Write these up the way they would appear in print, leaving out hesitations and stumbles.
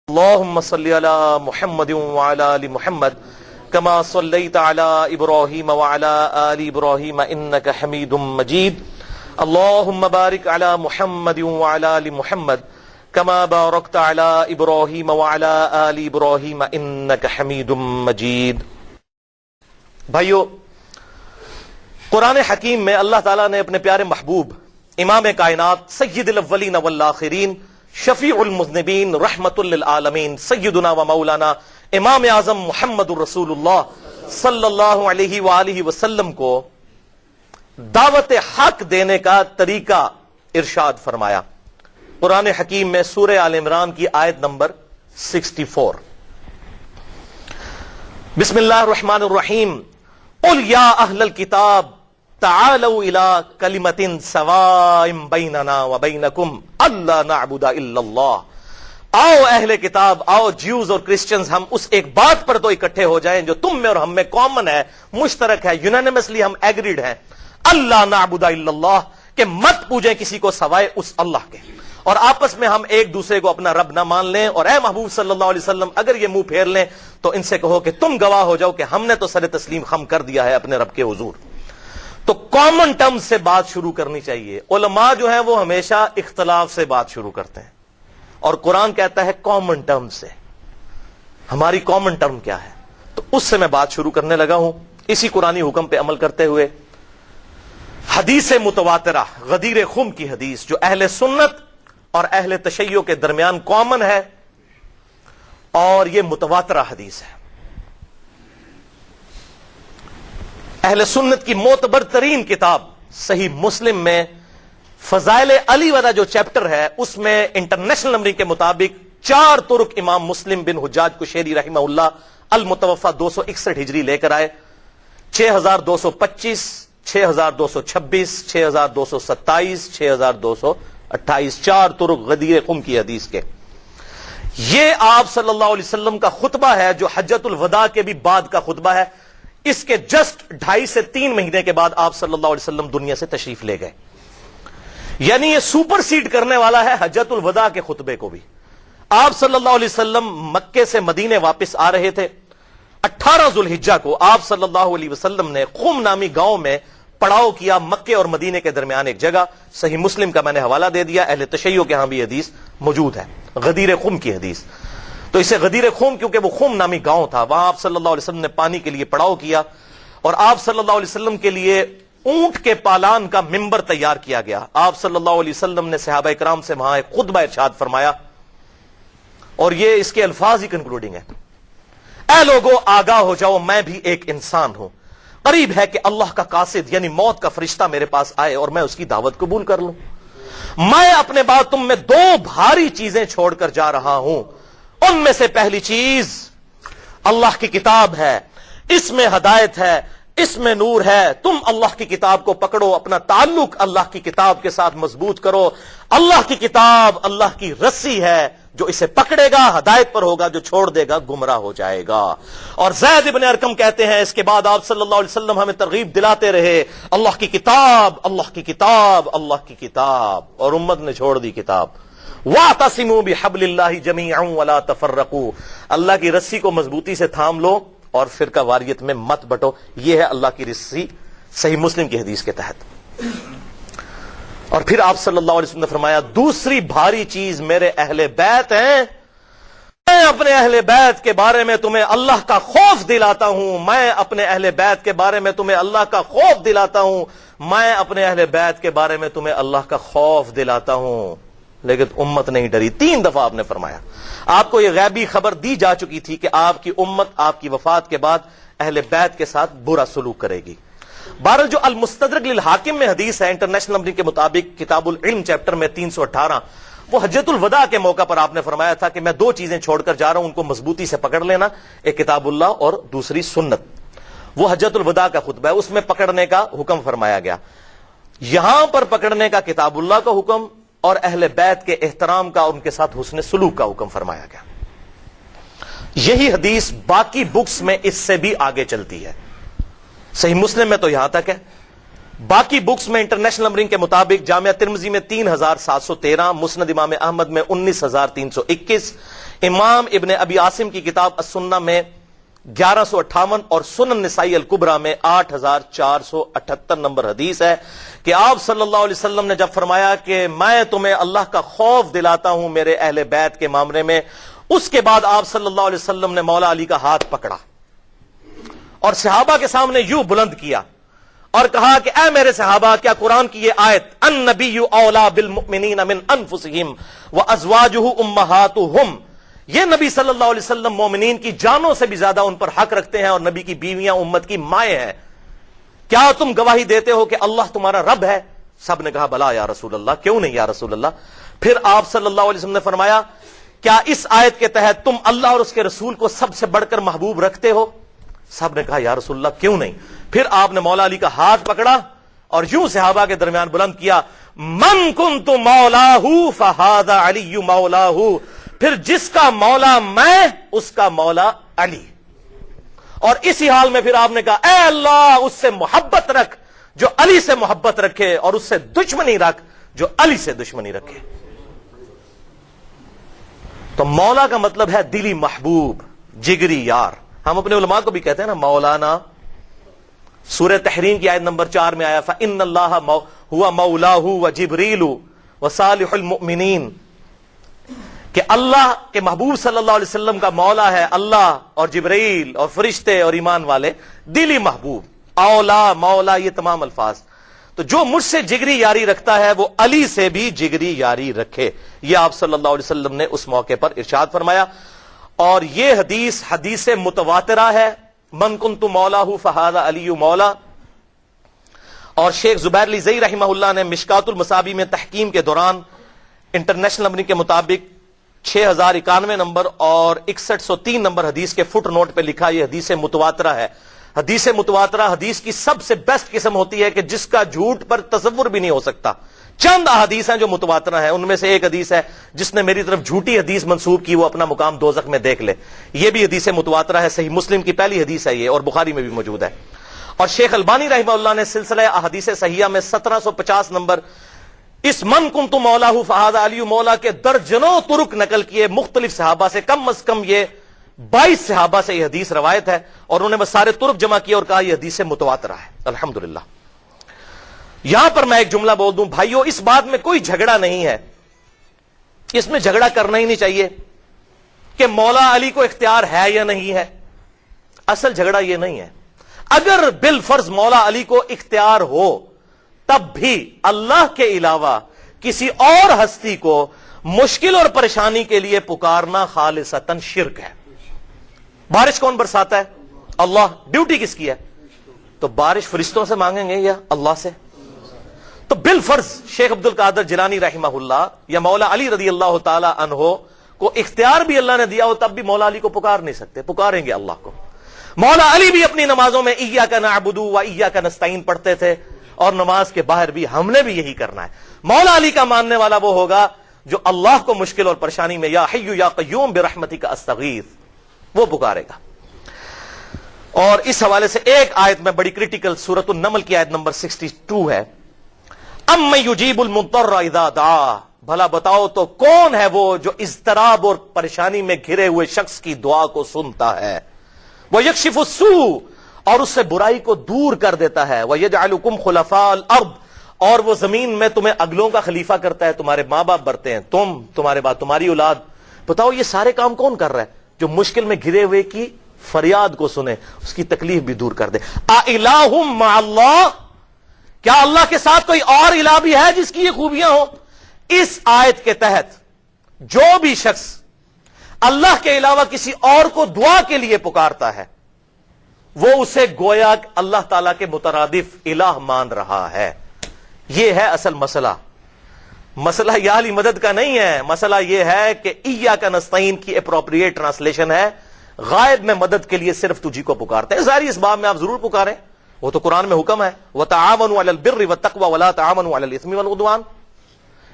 اللهم صل على محمد وعلى آل محمد كما صليت على إبراهيم وعلى آل إبراهيم إنك حميد مجيد. اللهم بارك على محمد وعلى آل محمد كما باركت على إبراهيم وعلى آل إبراهيم إنك حميد مجيد. بھائیو، قرآن حکیم میں اللہ تعالیٰ نے اپنے پیارے محبوب امام کائنات سید الاولین والآخرین شفیع المذنبین رحمت للعالمین سیدنا و مولانا امام اعظم محمد الرسول اللہ صلی اللہ علیہ وآلہ وسلم کو دعوت حق دینے کا طریقہ ارشاد فرمایا. قرآن حکیم میں سورہ آل عمران کی آیت نمبر 64. بسم اللہ الرحمن الرحیم. قل یا اہل الکتاب تعالوا الى کلمۃ سواء بیننا وبینکم الا نعبد الا اللہ. آؤ اہل کتاب، آؤ جیوز اور کرسچنز، ہم اس ایک بات پر تو اکٹھے ہو جائیں جو تم میں اور ہم میں کامن ہے، مشترک ہے، یونانیمسلی ہم ایگریڈ ہیں. اللہ نعبد الا اللہ، کہ مت پوجیں کسی کو سوائے اس اللہ کے، اور آپس میں ہم ایک دوسرے کو اپنا رب نہ مان لیں. اور اے محبوب صلی اللہ علیہ وسلم، اگر یہ منہ پھیر لیں تو ان سے کہو کہ تم گواہ ہو جاؤ کہ ہم نے تو سر تسلیم خم کر دیا ہے اپنے رب کے حضور. تو کامن ٹرم سے بات شروع کرنی چاہیے. علماء جو ہیں وہ ہمیشہ اختلاف سے بات شروع کرتے ہیں، اور قرآن کہتا ہے کامن ٹرم سے. ہماری کامن ٹرم کیا ہے؟ تو اس سے میں بات شروع کرنے لگا ہوں. اسی قرآنی حکم پہ عمل کرتے ہوئے حدیث متواترہ غدیر خم کی حدیث جو اہل سنت اور اہل تشیع کے درمیان کامن ہے، اور یہ متواترہ حدیث ہے. اہل سنت کی معتبر ترین کتاب صحیح مسلم میں فضائل علی والا جو چیپٹر ہے، اس میں انٹرنیشنل نمبرنگ کے مطابق 4 طرق امام مسلم بن حجاج قشیری رحمہ اللہ المتوفى 261 ہجری لے کر آئے. 6225 6226 6227 6228 4 طرق غدیر خم کی حدیث کے. یہ آپ صلی اللہ علیہ وسلم کا خطبہ ہے جو حجۃ الوداع کے بھی بعد کا خطبہ ہے. اس کے جسٹ 2.5 سے 3 مہینے کے بعد آپ صلی اللہ علیہ وسلم دنیا سے تشریف لے گئے. یعنی یہ سپر سیڈ کرنے والا ہے حجۃ الوداع کے خطبے کو بھی. آپ صلی اللہ علیہ وسلم مکے سے مدینے واپس آ رہے تھے. 18 ذوالحجہ کو آپ صلی اللہ علیہ وسلم نے خم نامی گاؤں میں پڑاؤ کیا، مکے اور مدینے کے درمیان ایک جگہ. صحیح مسلم کا میں نے حوالہ دے دیا، اہل تشیع کے ہاں بھی حدیث موجود ہے، غدیر خم کی حدیث. تو اسے غدیر خم کیونکہ وہ خم نامی گاؤں تھا، وہاں آپ صلی اللہ علیہ وسلم نے پانی کے لیے پڑاؤ کیا، اور آپ صلی اللہ علیہ وسلم کے لیے اونٹ کے پالان کا ممبر تیار کیا گیا. آپ صلی اللہ علیہ وسلم نے صحابہ کرام سے وہاں ایک خطبہ ارشاد فرمایا، اور یہ اس کے الفاظ ہی کنکلوڈنگ ہے. اے لوگو آگاہ ہو جاؤ، میں بھی ایک انسان ہوں. قریب ہے کہ اللہ کا قاصد یعنی موت کا فرشتہ میرے پاس آئے اور میں اس کی دعوت قبول کر لوں. میں اپنے بعد تم میں 2 بھاری چیزیں چھوڑ کر جا رہا ہوں. ان میں سے پہلی چیز اللہ کی کتاب ہے، اس میں ہدایت ہے، اس میں نور ہے. تم اللہ کی کتاب کو پکڑو، اپنا تعلق اللہ کی کتاب کے ساتھ مضبوط کرو. اللہ کی کتاب اللہ کی رسی ہے، جو اسے پکڑے گا ہدایت پر ہوگا، جو چھوڑ دے گا گمراہ ہو جائے گا. اور زید ابن ارقم کہتے ہیں اس کے بعد آپ صلی اللہ علیہ وسلم ہمیں ترغیب دلاتے رہے، اللہ کی کتاب، اللہ کی کتاب، اللہ کی کتاب. اور امت نے چھوڑ دی کتاب. وَاعْتَصِمُوا بِحَبْلِ اللَّهِ جَمِيعًا وَلَا تَفَرَّقُوا. اللہ کی رسی کو مضبوطی سے تھام لو اور فرقہ واریت میں مت بٹو. یہ ہے اللہ کی رسی صحیح مسلم کی حدیث کے تحت. اور پھر آپ صلی اللہ علیہ وسلم نے فرمایا دوسری بھاری چیز میرے اہل بیت ہیں. میں اپنے اہل بیت کے بارے میں تمہیں اللہ کا خوف دلاتا ہوں. میں اپنے اہل بیت کے بارے میں تمہیں اللہ کا خوف دلاتا ہوں. میں اپنے اہل بیت کے بارے میں تمہیں اللہ کا خوف دلاتا ہوں. لیکن امت نہیں ڈری. 3 دفعہ آپ نے فرمایا. آپ کو یہ غیبی خبر دی جا چکی تھی کہ آپ کی امت آپ کی وفات کے بعد اہل بیت کے ساتھ برا سلوک کرے گی. بہرحال جو المستدرک للحاکم میں حدیث ہے انٹرنیشنل نمبرنگ کے مطابق کتاب العلم چیپٹر میں 318، وہ حجۃ الوداع کے موقع پر آپ نے فرمایا تھا کہ میں 2 چیزیں چھوڑ کر جا رہا ہوں، ان کو مضبوطی سے پکڑ لینا، ایک کتاب اللہ اور دوسری سنت. وہ حجۃ الوداع کا خطبہ ہے، اس میں پکڑنے کا حکم فرمایا گیا. یہاں پر پکڑنے کا کتاب اللہ کا حکم اور اہل بیت کے احترام کا، ان کے ساتھ حسن سلوک کا حکم فرمایا گیا. یہی حدیث باقی بکس میں اس سے بھی آگے چلتی ہے. صحیح مسلم میں تو یہاں تک ہے، باقی بکس میں انٹرنیشنل نمبرنگ کے مطابق جامعہ ترمذی میں 3713، مسند امام احمد میں 19321، امام ابن ابی عاصم کی کتاب السنہ میں 1158 اور سنن نسائی الکبریٰ میں 8478 نمبر حدیث ہے کہ آپ صلی اللہ علیہ وسلم نے جب فرمایا کہ میں تمہیں اللہ کا خوف دلاتا ہوں میرے اہل بیت کے معاملے میں، اس کے بعد آپ صلی اللہ علیہ وسلم نے مولا علی کا ہاتھ پکڑا اور صحابہ کے سامنے یوں بلند کیا اور کہا کہ اے میرے صحابہ، کیا قرآن کی یہ آیت النبی اولا بالمؤمنین من انفسہم وازواجہ امہاتہم، یہ نبی صلی اللہ علیہ وسلم مومنین کی جانوں سے بھی زیادہ ان پر حق رکھتے ہیں اور نبی کی بیویاں امت کی مائیں ہیں، کیا تم گواہی دیتے ہو کہ اللہ تمہارا رب ہے؟ سب نے کہا بلا یا رسول اللہ، کیوں نہیں یا رسول اللہ۔ پھر آپ صلی اللہ علیہ وسلم نے فرمایا کیا اس آیت کے تحت تم اللہ اور اس کے رسول کو سب سے بڑھ کر محبوب رکھتے ہو؟ سب نے کہا یا رسول اللہ کیوں نہیں۔ پھر آپ نے مولا علی کا ہاتھ پکڑا اور یوں صحابہ کے درمیان بلند کیا، من کنت مولاہ فہذا علی مولاہ، پھر جس کا مولا میں اس کا مولا علی۔ اور اسی حال میں پھر آپ نے کہا اے اللہ اس سے محبت رکھ جو علی سے محبت رکھے اور اس سے دشمنی رکھ جو علی سے دشمنی رکھے۔ تو مولا کا مطلب ہے دلی محبوب، جگری یار۔ ہم اپنے علماء کو بھی کہتے ہیں نا مولانا، سورہ تحریم کی آیت نمبر 4 میں آیا فَإِنَّ اللَّهَ هُوَ مَوْلَاهُ وَجِبْرِيلُ وَصَالِحُ الْمُؤْمِنِينَ، کہ اللہ کے محبوب صلی اللہ علیہ وسلم کا مولا ہے اللہ اور جبرائیل اور فرشتے اور ایمان والے، دلی محبوب، اولا مولا، یہ تمام الفاظ۔ تو جو مجھ سے جگری یاری رکھتا ہے وہ علی سے بھی جگری یاری رکھے، یہ آپ صلی اللہ علیہ وسلم نے اس موقع پر ارشاد فرمایا۔ اور یہ حدیث متواترہ ہے، من کنت مولاہ فہذا علی مولا۔ اور شیخ زبیر علی زئی رحمہ اللہ نے مشکات المصابیح میں تحکیم کے دوران انٹرنیشنل نمبر کے مطابق 6091 نمبر اور 6103 نمبر حدیث کے فٹ نوٹ پہ لکھا یہ حدیث متواترہ ہے۔ حدیث متواترہ حدیث کی سب سے بیسٹ قسم ہوتی ہے کہ جس کا جھوٹ پر تصور بھی نہیں ہو سکتا۔ چند احادیث ہیں جو متواترہ ہیں، ان میں سے ایک حدیث ہے جس نے میری طرف جھوٹی حدیث منسوب کی وہ اپنا مقام دوزخ میں دیکھ لے، یہ بھی حدیث متواترہ ہے، صحیح مسلم کی پہلی حدیث ہے یہ اور بخاری میں بھی موجود ہے۔ اور شیخ البانی رحمہ اللہ نے سلسلہ احادیث صحیحہ میں 1750 نمبر اس من کنت مولاہ فہذا علی مولا کے درجنوں طرق نقل کیے مختلف صحابہ سے، کم از کم یہ 22 صحابہ سے یہ حدیث روایت ہے، اور انہوں نے وہ سارے طرق جمع کیے اور کہا یہ حدیث متواترہ ہے۔ الحمدللہ۔ یہاں پر میں ایک جملہ بول دوں بھائیو، اس بات میں کوئی جھگڑا نہیں ہے، اس میں جھگڑا کرنا ہی نہیں چاہیے کہ مولا علی کو اختیار ہے یا نہیں ہے۔ اصل جھگڑا یہ نہیں ہے، اگر بالفرض مولا علی کو اختیار ہو تب بھی اللہ کے علاوہ کسی اور ہستی کو مشکل اور پریشانی کے لیے پکارنا خالصتاً شرک ہے۔ بارش کون برساتا ہے؟ اللہ۔ ڈیوٹی کس کی ہے؟ تو بارش فرشتوں سے مانگیں گے یا اللہ سے؟ تو بالفرض شیخ عبد القادر جیلانی رحمہ اللہ یا مولا علی رضی اللہ تعالی عنہ کو اختیار بھی اللہ نے دیا ہو تب بھی مولا علی کو پکار نہیں سکتے، پکاریں گے اللہ کو۔ مولا علی بھی اپنی نمازوں میں ایاک نعبد و ایاک نستعین پڑھتے تھے، اور نماز کے باہر بھی ہم نے بھی یہی کرنا ہے۔ مولا علی کا ماننے والا وہ ہوگا جو اللہ کو مشکل اور پریشانی میں یا حی یا قیوم برحمتک استغیث وہ پکارے گا۔ اور اس حوالے سے ایک آیت میں بڑی کریٹیکل، سورۃ النمل کی آیت نمبر 62 ہے، اَمَّن یُجِیبُ الْمُضْطَرَّ اِذَا دَعَاهُ، بھلا بتاؤ تو کون ہے وہ جو اضطراب اور پریشانی میں گھرے ہوئے شخص کی دعا کو سنتا ہے، وَيَكْشِفُ السُّوءَ، اور اس سے برائی کو دور کر دیتا ہے، وَيَجْعَلُكُمْ خُلَفَاءَ الْأَرْضِ، اور وہ زمین میں تمہیں اگلوں کا خلیفہ کرتا ہے، تمہارے ماں باپ برتے ہیں، تمہارے بعد تمہاری اولاد۔ بتاؤ یہ سارے کام کون کر رہا ہے؟ جو مشکل میں گھرے ہوئے کی فریاد کو سنے، اس کی تکلیف بھی دور کر دے۔ اَإِلَٰهٌ مَّعَ اللَّهِ، کیا اللہ کے ساتھ کوئی اور الہ بھی ہے جس کی یہ خوبیاں ہوں؟ اس آیت کے تحت جو بھی شخص اللہ کے علاوہ کسی اور کو دعا کے لیے پکارتا ہے وہ اسے گویا اللہ تعالیٰ کے مترادف الہ مان رہا ہے۔ یہ ہے اصل مسئلہ۔ مسئلہ یا علی مدد کا نہیں ہے، مسئلہ یہ ہے کہ ایاک نستعین کی اپروپریٹ ٹرانسلیشن ہے غائب میں مدد کے لیے صرف تجھی کو پکارتے ہیں۔ ظاہر اس باب میں آپ ضرور پکاریں، وہ تو قرآن میں حکم ہے وَتَعَاوَنُوا عَلَى الْبِرِّ وَالتَّقْوَى وَلَا تَعَاوَنُوا عَلَى الْإِثْمِ وَالْعُدْوَانِ۔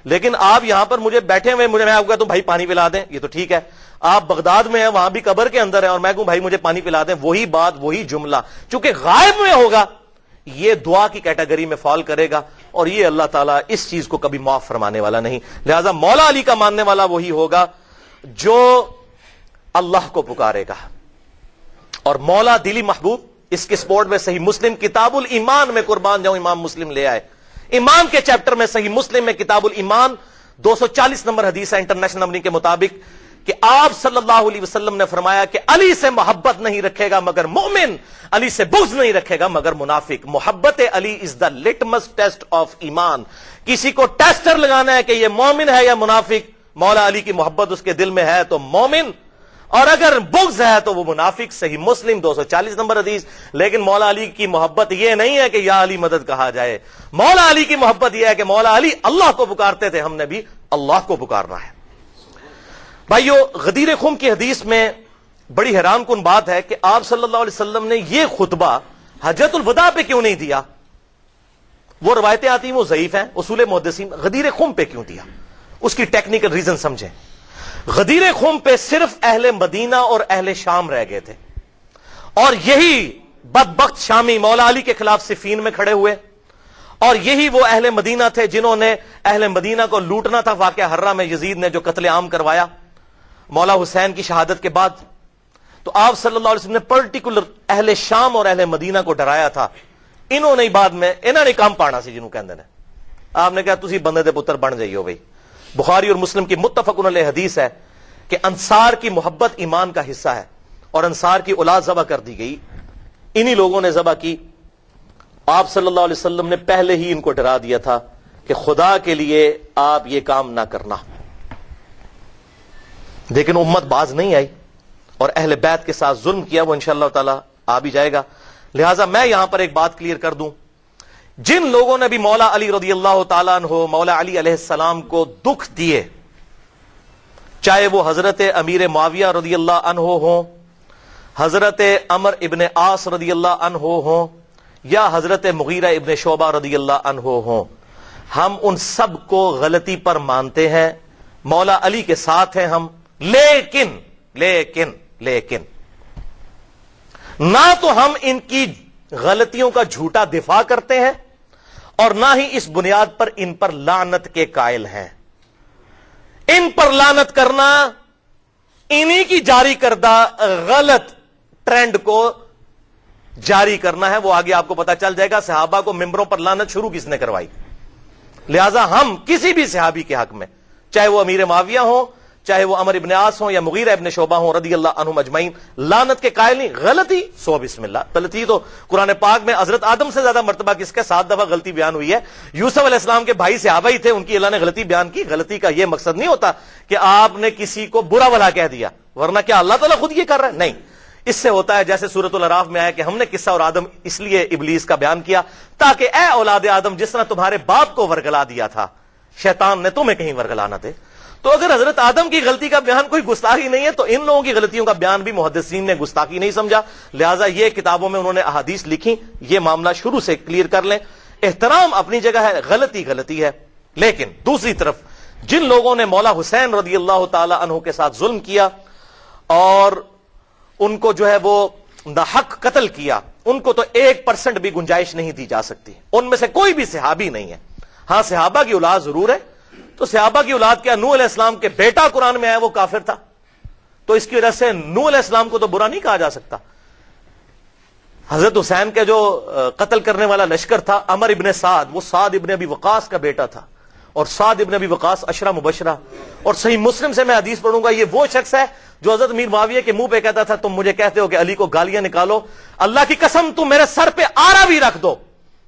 لیکن آپ یہاں پر مجھے بیٹھے ہوئے میں کہوں تو بھائی پانی پلا دیں، یہ تو ٹھیک ہے۔ آپ بغداد میں ہیں، وہاں بھی قبر کے اندر ہے، اور میں کہوں بھائی مجھے پانی پلا دیں، وہی بات وہی جملہ چونکہ غائب میں ہوگا یہ دعا کی کیٹیگری میں فال کرے گا، اور یہ اللہ تعالیٰ اس چیز کو کبھی معاف فرمانے والا نہیں۔ لہذا مولا علی کا ماننے والا وہی ہوگا جو اللہ کو پکارے گا. اور مولا دلی محبوب اس کے سپورٹ میں صحیح مسلم کتاب الایمان میں قربان جاؤں امام مسلم لے آئے. ایمان کے چیپٹر میں صحیح مسلم میں کتاب الایمان 240 نمبر حدیث ہے انٹرنیشنل نمبر کے مطابق کہ آپ صلی اللہ علیہ وسلم نے فرمایا کہ علی سے محبت نہیں رکھے گا مگر مومن, علی سے بغض نہیں رکھے گا مگر منافق. محبت علی از دا لٹمس ٹیسٹ آف ایمان. کسی کو ٹیسٹر لگانا ہے کہ یہ مومن ہے یا منافق, مولا علی کی محبت اس کے دل میں ہے تو مومن, اور اگر بغض ہے تو وہ منافق. صحیح مسلم 240 نمبر حدیث. لیکن مولا علی کی محبت یہ نہیں ہے کہ یا علی مدد کہا جائے. مولا علی کی محبت یہ ہے کہ مولا علی اللہ کو پکارتے تھے, ہم نے بھی اللہ کو پکارنا ہے. بھائیو, غدیر خم کی حدیث میں بڑی حیران کن بات ہے کہ آپ صلی اللہ علیہ وسلم نے یہ خطبہ حجۃ الوداع پہ کیوں نہیں دیا؟ وہ روایتیں آتی ہیں وہ ضعیف ہیں, اصول محدثین. غدیر خم پہ کیوں دیا؟ اس کی ٹیکنیکل ریزن سمجھیں. غدیر خم پہ صرف اہل مدینہ اور اہل شام رہ گئے تھے, اور یہی بدبخت شامی مولا علی کے خلاف صفین میں کھڑے ہوئے, اور یہی وہ اہل مدینہ تھے جنہوں نے اہل مدینہ کو لوٹنا تھا. واقعہ حرہ میں یزید نے جو قتل عام کروایا مولا حسین کی شہادت کے بعد, تو آپ صلی اللہ علیہ وسلم نے پرٹیکولر اہل شام اور اہل مدینہ کو ڈرایا تھا. انہوں نے بعد میں انہوں نے کام پانا سی جنہوں کہندے نے, آپ نے کہا تسی بندے دے پتر بن جائیو. بھائی بخاری اور مسلم کی متفق علیہ حدیث ہے کہ انصار کی محبت ایمان کا حصہ ہے, اور انصار کی اولاد ذبح کر دی گئی. انہی لوگوں نے ذبح کی. آپ صلی اللہ علیہ وسلم نے پہلے ہی ان کو ڈرا دیا تھا کہ خدا کے لیے آپ یہ کام نہ کرنا. لیکن امت باز نہیں آئی اور اہل بیت کے ساتھ ظلم کیا. وہ انشاءاللہ تعالی آ بھی جائے گا. لہٰذا میں یہاں پر ایک بات کلیئر کر دوں, جن لوگوں نے بھی مولا علی رضی اللہ تعالیٰ عنہ, مولا علی علیہ السلام کو دکھ دیے, چاہے وہ حضرت امیر معاویہ رضی اللہ عنہ ہوں, حضرت عمر ابن عاص رضی اللہ عنہ ہوں, یا حضرت مغیرہ ابن شعبہ رضی اللہ عنہ ہوں, ہم ان سب کو غلطی پر مانتے ہیں, مولا علی کے ساتھ ہیں ہم. لیکن لیکن لیکن نہ تو ہم ان کی غلطیوں کا جھوٹا دفاع کرتے ہیں, اور نہ ہی اس بنیاد پر ان پر لعنت کے قائل ہیں. ان پر لعنت کرنا انہی کی جاری کردہ غلط ٹرینڈ کو جاری کرنا ہے. وہ آگے آپ کو پتا چل جائے گا صحابہ کو ممبروں پر لعنت شروع کس نے کروائی. لہذا ہم کسی بھی صحابی کے حق میں, چاہے وہ امیر معاویہ ہوں, چاہے وہ عمر ابن عاص ہوں یا مغیرہ ابن شعبہ ہوں رضی اللہ عنہم اجمعین, لعنت کے قائل نہیں. غلطی سو بسم اللہ. غلطی تو قرآن پاک میں حضرت آدم سے زیادہ مرتبہ کس کے 7 دفعہ غلطی بیان ہوئی ہے. یوسف علیہ السلام کے بھائی صحابہ ہی تھے, ان کی اللہ نے غلطی بیان کی. غلطی کا یہ مقصد نہیں ہوتا کہ آپ نے کسی کو برا بھلا کہہ دیا, ورنہ کیا اللہ تعالیٰ خود یہ کر رہا ہے؟ نہیں. اس سے ہوتا ہے جیسے سورۃ الاعراف میں آیا کہ ہم نے قصہ اور آدم اس لیے ابلیس کا بیان کیا تاکہ اے اولاد آدم, جس طرح تمہارے باپ کو ورگلا دیا تھا شیطان نے, تمہیں کہیں ورگلا نہ دے. تو اگر حضرت آدم کی غلطی کا بیان کوئی گستاخی نہیں ہے تو ان لوگوں کی غلطیوں کا بیان بھی محدثین نے گستاخی نہیں سمجھا. لہٰذا یہ کتابوں میں انہوں نے احادیث لکھی. یہ معاملہ شروع سے کلیئر کر لیں. احترام اپنی جگہ ہے, غلطی غلطی ہے. لیکن دوسری طرف جن لوگوں نے مولا حسین رضی اللہ تعالی عنہ کے ساتھ ظلم کیا اور ان کو جو ہے وہ ناحق قتل کیا, ان کو تو 1% بھی گنجائش نہیں دی جا سکتی. ان میں سے کوئی بھی صحابی نہیں ہے. ہاں صحابہ کی اولاد ضرور ہے. تو صحابہ کی اولاد کیا نوح علیہ السلام کے بیٹا قرآن میں آیا وہ کافر تھا, تو اس کی وجہ سے نوح علیہ السلام کو تو برا نہیں کہا جا سکتا. حضرت حسین کے جو قتل کرنے والا لشکر تھا عمر ابن سعد, وہ سعد ابن ابی وقاص کا بیٹا تھا, اور سعد ابن ابی وقاص عشرہ مبشرہ. اور صحیح مسلم سے میں حدیث پڑھوں گا, یہ وہ شخص ہے جو حضرت امیر معاویہ کے منہ پہ کہتا تھا تم مجھے کہتے ہو کہ علی کو گالیاں نکالو, اللہ کی قسم تم میرے سر پہ آرا بھی رکھ دو,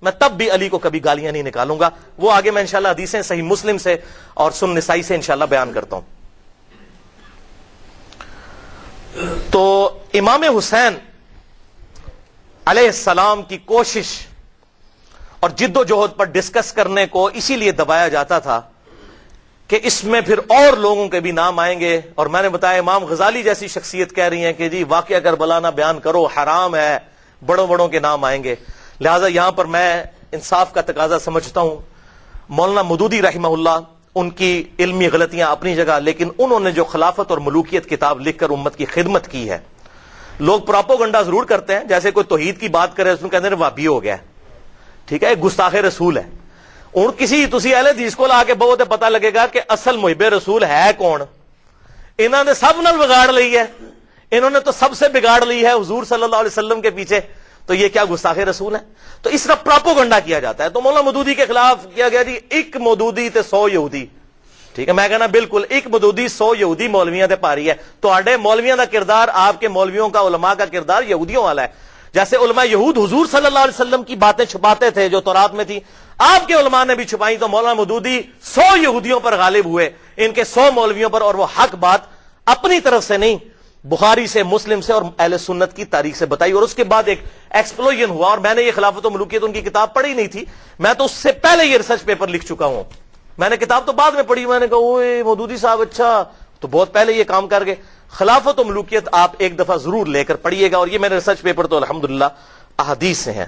میں تب بھی علی کو کبھی گالیاں نہیں نکالوں گا. وہ آگے میں انشاءاللہ حدیثیں صحیح مسلم سے اور سنن نسائی سے انشاءاللہ بیان کرتا ہوں. تو امام حسین علیہ السلام کی کوشش اور جد و جہد پر ڈسکس کرنے کو اسی لیے دبایا جاتا تھا کہ اس میں پھر اور لوگوں کے بھی نام آئیں گے. اور میں نے بتایا امام غزالی جیسی شخصیت کہہ رہی ہیں کہ جی واقعہ کربلا نہ بیان کرو, حرام ہے, بڑوں بڑوں کے نام آئیں گے. لہذا یہاں پر میں انصاف کا تقاضا سمجھتا ہوں. مولانا مودودی رحمہ اللہ, ان کی علمی غلطیاں اپنی جگہ, لیکن انہوں نے جو خلافت اور ملوکیت کتاب لکھ کر امت کی خدمت کی ہے. لوگ پراپوگنڈا ضرور کرتے ہیں, جیسے کوئی توحید کی بات کرے اس میں کہتے ہیں وہابی ہو گیا, ٹھیک ہے, گستاخ رسول ہے. اور کسی تسی اہل حدیث کو لا کے بہت پتہ لگے گا کہ اصل محب رسول ہے کون. انہوں نے سب نال بگاڑ لی ہے. انہوں نے تو سب سے بگاڑ لی ہے حضور صلی اللہ علیہ وسلم کے پیچھے، تو یہ کیا گستاخ رسول ہے؟ تو اس طرح پراپوگنڈا کیا جاتا ہے۔ تو مولانا مودودی کے خلاف کیا گیا جی ایک مودودی تے 100 یہودی، ٹھیک ہے، میں کہنا بالکل ایک مودودی 100 یہودی مولویاں تے پاری ہے۔ تو آڈے مولویاں دا کردار، آپ کے مولویوں کا، علماء کا کردار یہودیوں والا ہے۔ جیسے علماء یہود حضور صلی اللہ علیہ وسلم کی باتیں چھپاتے تھے جو تورات میں تھی، آپ کے علماء نے بھی چھپائی، تو مولانا مودودی 100 یہودیوں پر غالب ہوئے، ان کے 100 مولویوں پر، اور وہ حق بات اپنی طرف سے نہیں، بخاری سے، مسلم سے اور اہل سنت کی تاریخ سے بتائی۔ اور اس کے بعد ایک ایکسپلوژن ہوا، اور میں نے یہ خلافت و ملوکیت ان کی کتاب پڑھی نہیں تھی، میں تو اس سے پہلے یہ ریسرچ پیپر لکھ چکا ہوں، میں نے کتاب تو بعد میں پڑھی، میں نے کہا اوئے مودودی صاحب اچھا تو بہت پہلے یہ کام کر گئے۔ خلافت و ملوکیت آپ ایک دفعہ ضرور لے کر پڑھیے گا، اور یہ میرے ریسرچ پیپر تو الحمدللہ احادیث سے ہیں۔